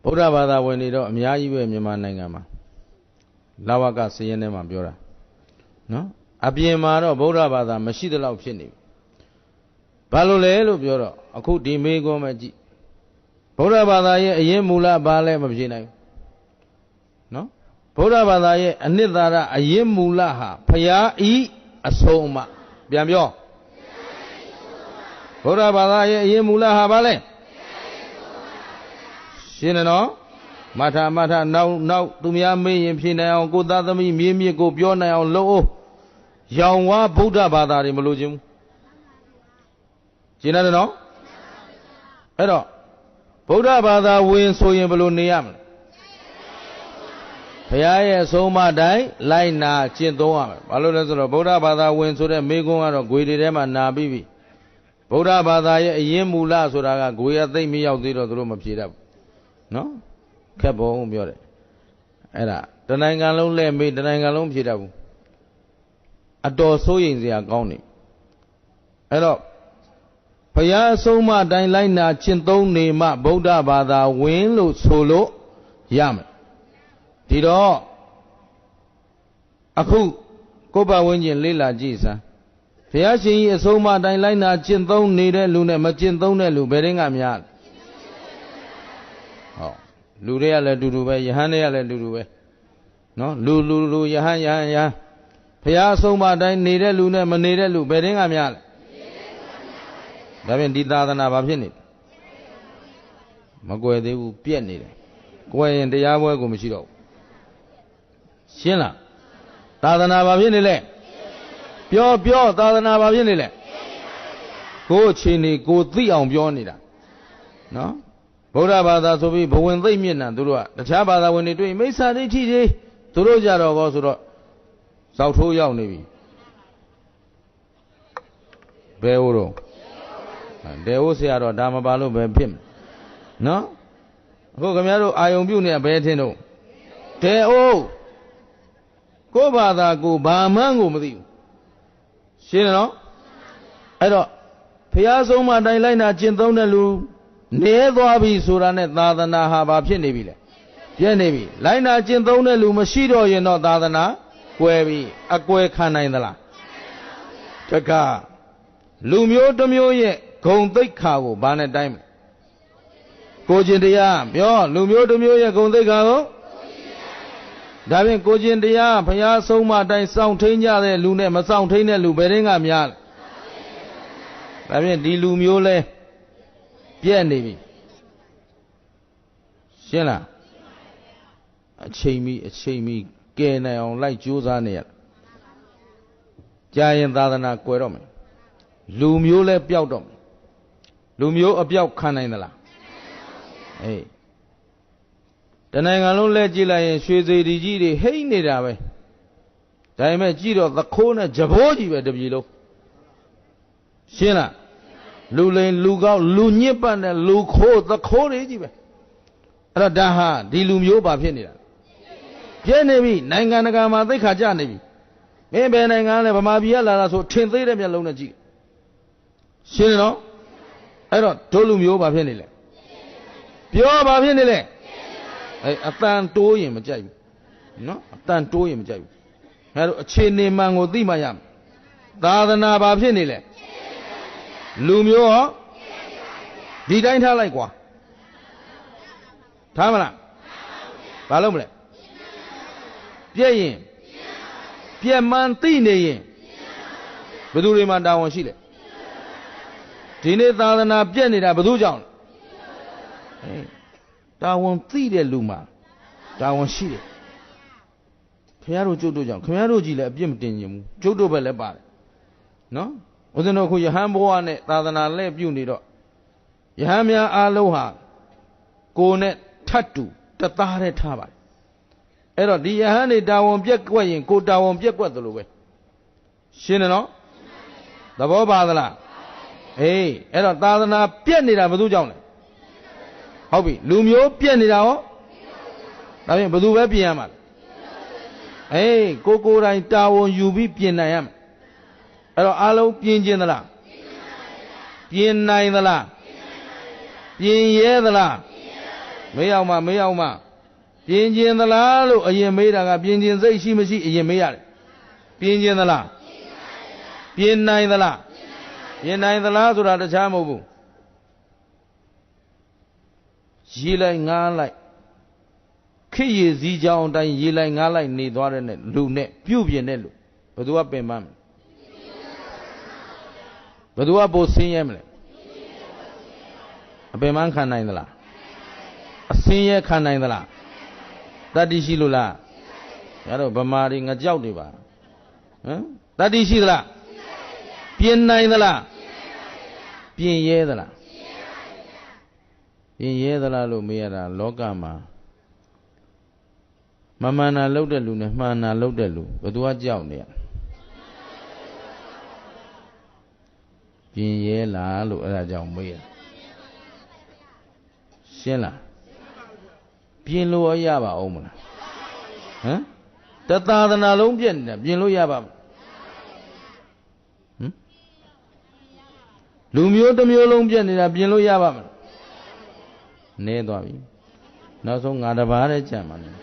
ဗုဒ္ဓဘာသာဝင်တွေတော့အများကြီးပဲမြန်မာနိုင်ငံမှာလဝကစည်ရင်ထဲမှာပြောတာနော်အပြင်မှာတော့ဗုဒ္ဓဘာသာမရှိသလောက်ဖြစ်နေပြီဘာလို့လဲလို့ပြောတော့အခုဒီမေးခွန်းပဲကြည့်ဗုဒ္ဓဘာသာရဲ့အရင်မူလဘာလဲမဖြေနိုင်ဘူးနော်ဗုဒ္ဓဘာသာရဲ့အနှစ်သာရအရင်မူလဟာဖရာဤအဆုံးအမပြန်ပြောဗုဒ္ဓဘာသာရဲ့အရင်မူလဟာဘာလဲရှင်းတယ်နော်မထနောက်သူများမေးရင်ဖြေနိုင်အောင်ကိုသားသမီးမြေးမြစ်ကိုပြောနိုင်အောင်လုပ်အောင်ရောင်ဝါဗုဒ္ဓဘာသာတွေမလို့ခြင်းရှင်းတယ်နော်အဲ့တော့ဗုဒ္ဓဘာသာဝင်ဆိုရင်ဘယ်လိုနေရမလဲဘုရားရဲ့အဆုံးအမတိုင်းလိုက်နာကျင့်သုံးရမယ်ဘာလို့လဲဆိုတော့ဗုဒ္ဓဘာသာဝင်ဆိုတဲ့မိကုံးကတော့ဂွေတွေထဲမှာနာပြီးပြီဗုဒ္ဓဘာသာရဲ့အရင်မူလဆိုတာကဂွေအသိမ့်မရောက်သေးတော့သူတို့မဖြေတတ်ဘူးနော်ခက်ပုံပြောတယ်အဲ့ဒါတနိုင်ငံလုံးလဲမေးတနိုင်ငံလုံးဖြေတတ်ဘူးအတော်စိုးရိမ်စရာကောင်းနေအဲ့တော့ဘုရားအဆုံးအမတိုင်းလိုက်နာကျင့်သုံးနေမှဗုဒ္ဓဘာသာဝင်လို့ဆိုလို့ရမယ်ဒီတော့အခုကိုယ်ပါဝင်ခြင်းလေးလာကြည့်စမ်းဘုရားရှင်ကြီးအဆုံးအမတိုင်းလိုက်နာကျင့်သုံးနေတဲ့လူနဲ့မကျင့်သုံးတဲ့လူဘယ်ရင်ကများဟောလူတွေကလည်းတူတူပဲယဟန်တွေကလည်းတူတူပဲနော်လူယဟန်ဘုရားအဆုံးအမတိုင်းနေတဲ့လူနဲ့မနေတဲ့လူဘယ်ရင်ကများလဲဒါဖြင့်ဒီသာသနာဘာဖြစ်နေမကွယ်သေးဘူးပြက်နေတယ်ကွယ်ရင်တရားပွဲကိုမရှိတော့ဘူးရှင်းလားသာသနာဘာဖြစ်နေလဲပြောသာသနာဘာဖြစ်နေလဲကိုယ်ချင်းနေကိုသိအောင်ပြောနေတာနော်ဗုဒ္ဓဘာသာဆိုပြီးဘဝင်သိမ့်မြင့်တာသူတို့ကတခြားဘာသာဝင်တွေတွေ့မိစ္ဆာဒိဋ္ဌိတွေသူတို့ကြတော့ကောဆိုတော့ဇောက်ထိုးရောက်နေပြီဘယ်ဟုတ်တော့ဒေဝဆရာတော်ဒါမပါလို့ပဲဖြစ်မယ်နော်အခုခင်ဗျားတို့အာယုံပြုနေဘယ်ထင်တော့ဒေအိုးကိုယ့်ဘာသာကိုဘာမှန်းကိုမသိဘူးရှင်းတယ်နော်အဲ့တော့ဘုရားဆုံးမတိုင်းလိုက်နာကျင့်သုံးတဲ့လူနေသွားပြီဆိုတာနဲ့သာသနာဟာဘာဖြစ်နေပြီလဲပြည့်နေပြီလိုက်နာကျင့်သုံးတဲ့လူမရှိတော့ရင်တော့သာသနာကွယ်ပြီအကွယ်ခံနိုင်သလားတက္ကလူမျိုးတစ်မျိုးရဲ့ဂုံသိက္ခာကိုဘာနဲ့တိုင်းမလဲကိုကျင်တရားပြောလူမျိုးတစ်မျိုးရဲ့ဂုံသိက္ခာကိုဒါဖြင့်ကိုကျင်တရားဘုရားဆုံးမတိုင်းစောင့်ထိန်ကြတဲ့လူနဲ့မစောင့်ထိန်တဲ့လူဘယ်ရင်ကများလဲဒါဖြင့်ဒီလူမျိုးလဲပြည့်နေပြီရှင်းလားအချိန်မီကဲနိုင်အောင်လိုက်ကြိုးစားနေရကြာရင်သာသနာကွယ်တော့မယ်လူမျိုးလဲပျောက်တော့မယ်လူမျိုးအပျောက်ခံနိုင်သလားအေးတနိုင်ငံလုံးလဲကြည့်လိုက်ရင်ရွှေစေတီကြီးတွေဟိမ့်နေတာပဲဒါပေမဲ့ကြည့်တော့သခိုးနဲ့ကြဘိုးကြီးပဲတပြည်လုံးရှင်းလားလူလိန်လူကောက်လူညစ်ပတ်တဲ့လူခိုးသခိုးတွေကြီးပဲအဲ့တော့ဒါဟာဒီလူမျိုးပါဖြစ်နေတာပြည့်နေပြီနိုင်ငံတကာမှာသိက္ခာကျနေပြီမင်းဘယ်နိုင်ငံလဲဗမာပြည်ကလာတာဆိုထင်သေးတဲ့မျက်လုံးနဲ့ကြည့်ရှင်းနော်အဲ့တော့တို့လူမျိုးဘာဖြစ်နေလဲပြောဘာဖြစ်နေလဲအဲ့အတန်တိုးရင်မကြိုက်ဘူးနော်အတန်တိုးရင်မကြိုက်ဘူးအဲ့တော့အခြေအနေမှန်ကိုသိမှရမယ်သာသနာဘာဖြစ်နေလဲလူမျိုးဟောဒီတိုင်းထားလိုက်ကွာထားမလားဘာလို့မလဲပြည့်ရင်ပြည့်မှန်သိနေရင်ဘယ်သူတွေမှတာဝန်ရှိလဲဒီနေ့သာသနာပြည့်နေတာဘယ်သူကြောင့်လဲတာဝန်သိတဲ့လူမှာတာဝန်ရှိတယ်ခင်ဗျားတို့ကျုပ်တို့ကြောင့်ခင်ဗျားတို့ကြည်လည်းအပြစ်မတင်ကြဘူးကျုပ်တို့ပဲလည်းပါတယ်နော်ဦးဇင်းတို့ခုယဟန်ဘဝနဲ့သာသနာလဲပြုနေတော့ယဟန်များအားလုံးဟာကိုယ်နဲ့ထတ်တူတသားတည်းထားပါတယ်အဲ့တော့ဒီယဟန်တွေတာဝန်ပြက်ကွက်ရင်ကိုတာဝန်ပြက်ကွက်သလိုပဲရှင်းတယ်နော်သဘောပါသလားအေးအဲ့တော့သာသနာပြက်နေတာဘယ်သူကြောင့်လဲဟုတ်ပြီလူမျိုးပြက်နေတာဟောဒါဖြင့်ဘယ်သူပဲပြင်ရမှာလဲအေးကိုယ်တိုင်တာဝန်ယူပြီးပြင်နိုင်ရမယ်အဲ့တော့အားလုံးပြင်ခြင်းသလားပြင်နိုင်သလားပြင်ရဲသလား မေးအောင်မပြင်းကျင်သလားလို့အရင်မေးတာကပြင်းကျင်စိတ်ရှိမရှိအရင်မေးရတယ်ပြင်းကျင်သလားပြင်းနိုင်သလားဆိုတာတခြားမဟုတ်ဘူးရေလိုက်ငားလိုက်ခေရည်စည်းကြောင်းအတိုင်းရေလိုက်ငားလိုက်နေသွားတဲ့လူနဲ့ပြုတ်ပြင်းတဲ့လူဘယ်သူကပင်ပန်းမလဲဘယ်သူကပိုဆင်းရဲမလဲအပင်ပန်းခံနိုင်သလားအဆင်းရဲခံနိုင်သလားတတ္တိရှိလို့လားရတော့ဗမာတွေငကြောက်တွေပါဟမ်တတ္တိရှိသလားပြင်းနိုင်သလားပြင်းရဲသလားပြင်းရဲသလားလို့မေးရတာလောကမှာမမှန်တာလုပ်တဲ့လူနဲ့မှန်တာလုပ်တဲ့လူဘယ်သူကကြောက်နေရပြင်းရဲလားလို့အဲ့ဒါကြောင့်မေးရရှင်းလားပြင်းလို့ရပါအောင်မလားဟမ်တသာသနာလုံးပြည့်နေတာပြင်းလို့ရပါမလားဟမ်လူမျိုးတစ်မျိုးလုံးပြည့်နေတာပြင်းလို့ရပါမလားနဲသွားပြီနောက်ဆုံးငါတပါးတည်းကြံပါနဲ့ဟ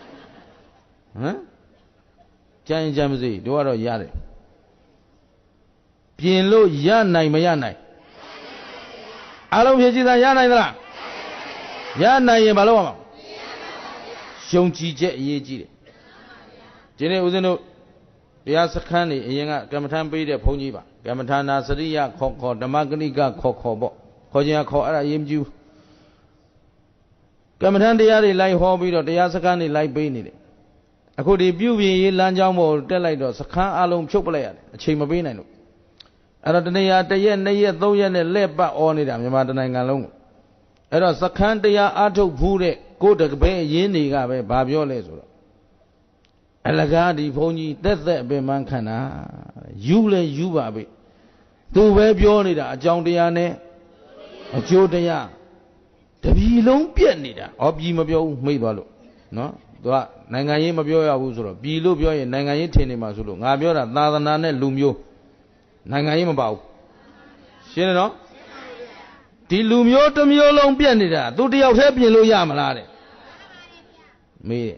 မ်ကြံရင်ကြံမစိတို့ကတော့ရတယ်ပြင်လို့ရနိုင်မရနိုင်အားလုံးဖြည့်ကြည့်တာရနိုင်သလားရနိုင်ရင်ဘာလုပ်ရမလဲယုံကြည်ချက်အရေးကြီးတယ်ဒီနေ့ဦးဇင်းတို့တရားစခန်းနေအရင်ကကမ္မထမ်းပေးတဲ့ဘုန်းကြီးပါကမ္မထာနာစရိယခေါ်ဓမ္မဂဏိကခေါ်ပေါ့ခေါ်ခြင်းခေါ်အဲ့ဒါအရေးမကြီးဘူးကမ္မထမ်းတရားတွေလိုက်ဟောပြီးတော့တရားစခန်းတွေလိုက်ပေးနေတယ်အခုဒီပြုပြင်ရေးလမ်းကြောင်းပေါ်တက်လိုက်တော့စခန်းအလုံးဖြုတ်ပလိုက်ရတယ်အချိန်မပေးနိုင်လို့အဲ့တော့တနေရာတစ်ရက်နှစ်ရက်သုံးရက်နဲ့လက်ပတ်အော်နေတာမြန်မာတနိုင်ငံလုံးအဲ့တော့စခန်းတရားအထုတ်ဘူးတဲ့ကိုတကပဲရင်းတွေကပဲဘာပြောလဲဆိုတော့အလကားဒီဘုန်းကြီးတက်ပင်မခံတာယူလဲယူပါပဲသူပဲပြောနေတာအကြောင်းတရားနဲ့အကျိုးတရားတပြည်လုံးပြက်နေတာဟောပြည်မပြောဘူးမိတ်သွားလို့နော်သူကနိုင်ငံရေးမပြောရဘူးဆိုတော့ပြည်လို့ပြောရင်နိုင်ငံရေးထင်နေမှာဆိုလို့ငါပြောတာသာသနာနဲ့လူမျိုးနိုင်ငံရေးမပါဘူးရှင်းတယ်နော်ဒီလူမျိုးတစ်မျိုးလုံးပြက်နေတာသူတယောက်တည်းပြင်လို့ရမလားတဲ့မေးတယ်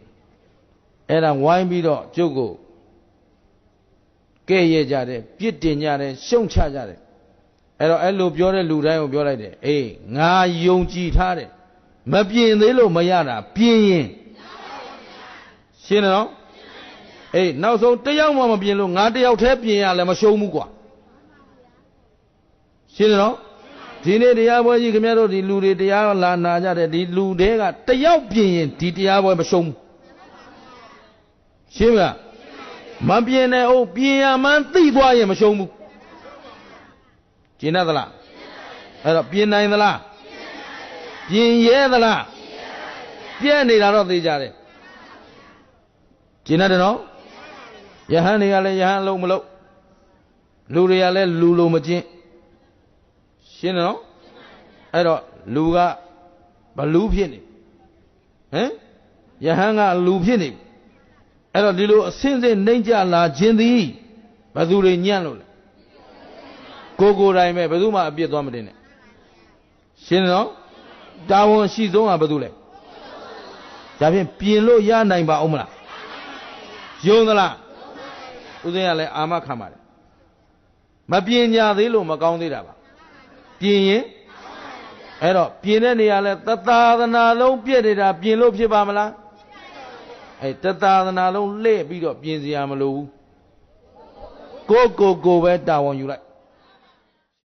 အဲ့ဒါဝိုင်းပြီးတော့ကျုပ်ကိုကဲ့ရဲ့ကြတယ်ပြစ်တင်ကြတယ်ရှုံချကြတယ်အဲ့တော့အဲ့လိုပြောတဲ့လူတိုင်းကိုပြောလိုက်တယ်အေးငါယုံကြည်ထားတယ်မပြင်သေးလို့မရတာပြင်ရင်ရှင်းတယ်နော်အေးနောက်ဆုံးတယောက်မှမပြင်လို့ငါတယောက်တည်းပြင်ရလဲမရှုံးဘူးကွာရှင်းတယ်နော်ဒီနေ့တရားပွဲကြီးခင်ဗျားတို့ဒီလူတွေတရားလာနာကြတယ်ဒီလူတွေကတယောက်ပြင်ရင်ဒီတရားပွဲမရှုံးဘူးရှင်းမလားမပြင်နဲ့ဟုတ်ပြင်ရမှန်းသိသွားရင်မရှုံးဘူးကျင်တတ်သလားအဲ့တော့ပြင်နိုင်သလားပြင်ရဲသလားပြည့်နေတာတော့သိကြတယ်ကျင်တတ်တယ်နော်ယဟန်တွေကလည်းယဟန်လုံးမလုံးလူတွေကလည်းလူလုံးမကျင့်ရှင်းတယ်နော်အဲ့တော့လူကဘလူဖြစ်နေဟမ်ယဟန်ကလူဖြစ်နေအဲ့တော့ဒီလိုအစင်းစင်းနှိမ့်ကြလာခြင်းသည်ဘယ်သူတွေညံ့လို့လဲကိုယ်တိုင်ပဲဘယ်သူမှအပြစ်သွားမတင်နဲ့ရှင်းတယ်နော်တာဝန်ရှိဆုံးကဘယ်သူလဲဒါဖြင့်ပြင်လို့ရနိုင်ပါအောင်မလားယုံသလားဦးဇင်းကလည်းအာမခံပါတယ်မပြင်ညာသေးလို့မကောင်းသေးတာပါပြင်ရင်အဲ့တော့ပြင်တဲ့နေရာလဲသသာသနာလုံးပြည့်နေတာပြင်လို့ဖြစ်ပါမလားအဲ့တသာသနာလုံးလှည့်ပြီးတော့ပြင်စရာမလိုဘူးကိုပဲတာဝန်ယူလိုက်